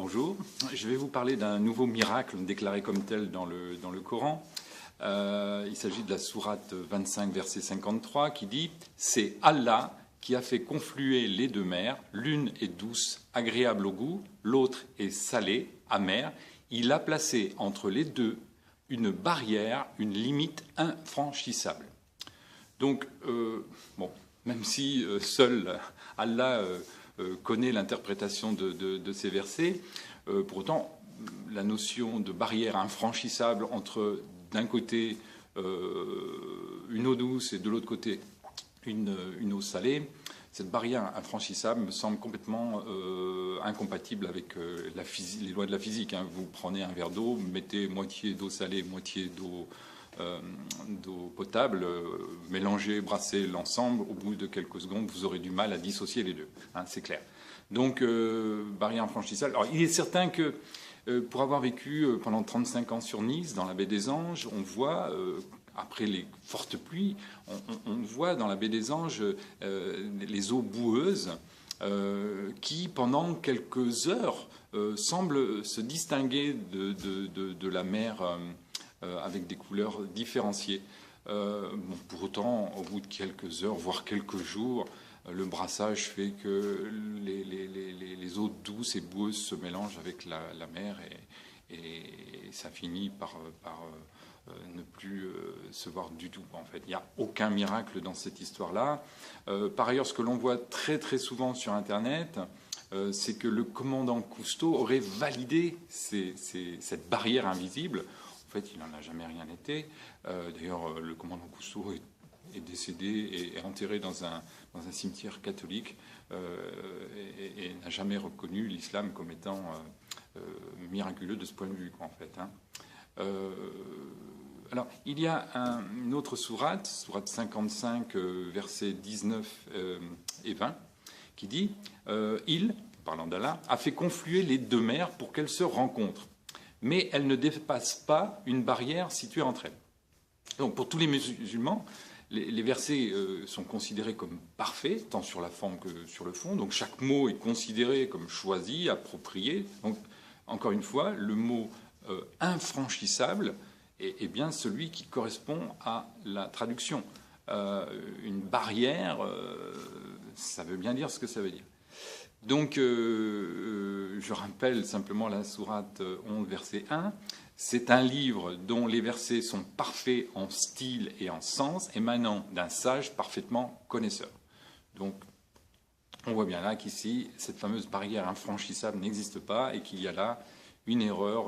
Bonjour, je vais vous parler d'un nouveau miracle déclaré comme tel dans le Coran. Il s'agit de la sourate 25, verset 53, qui dit « C'est Allah qui a fait confluer les deux mers, l'une est douce, agréable au goût, l'autre est salée, amère. Il a placé entre les deux une barrière, une limite infranchissable. » Donc, même si seul Allah connaît l'interprétation de ces versets, pour autant, la notion de barrière infranchissable entre, d'un côté, une eau douce et de l'autre côté, une eau salée, cette barrière infranchissable me semble complètement incompatible avec les lois de la physique. Vous prenez un verre d'eau, mettez moitié d'eau salée, moitié d'eau potable, mélangez, brassez l'ensemble, au bout de quelques secondes, vous aurez du mal à dissocier les deux, c'est clair. Donc, barrière infranchissable. Alors, il est certain que, pour avoir vécu pendant 35 ans sur Nice, dans la baie des Anges, on voit, après les fortes pluies, on voit dans la baie des Anges les eaux boueuses qui, pendant quelques heures, semblent se distinguer de la mer avec des couleurs différenciées. Pour autant, au bout de quelques heures, voire quelques jours, le brassage fait que les eaux douces et boueuses se mélangent avec la mer et ça finit par ne plus se voir du tout. En fait, il n'y a aucun miracle dans cette histoire-là. Par ailleurs, ce que l'on voit très très souvent sur Internet, c'est que le commandant Cousteau aurait validé cette barrière invisible. En fait, il n'en a jamais rien été. D'ailleurs, le commandant Cousteau est décédé et enterré dans un cimetière catholique et n'a jamais reconnu l'islam comme étant miraculeux de ce point de vue, en fait. Alors, il y a une autre sourate 55, versets 19 et 20, qui dit il, parlant d'Allah, a fait confluer les deux mers pour qu'elles se rencontrent, mais elles ne dépassent pas une barrière située entre elles. Donc, pour tous les musulmans, les versets sont considérés comme parfaits, tant sur la forme que sur le fond. Donc, chaque mot est considéré comme choisi, approprié. Donc, encore une fois, le mot infranchissable est bien celui qui correspond à la traduction. Une barrière, ça veut bien dire ce que ça veut dire. Donc, je rappelle simplement la sourate 11, verset 1. C'est un livre dont les versets sont parfaits en style et en sens, émanant d'un sage parfaitement connaisseur. Donc, on voit bien là qu'ici, cette fameuse barrière infranchissable n'existe pas et qu'il y a là une erreur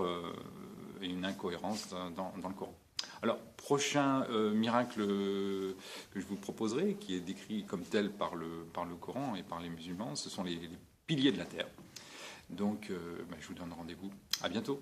et une incohérence dans le Coran. Alors, prochain miracle que je vous proposerai, qui est décrit comme tel par le Coran et par les musulmans, ce sont les piliers de la terre. Donc, je vous donne rendez-vous. À bientôt.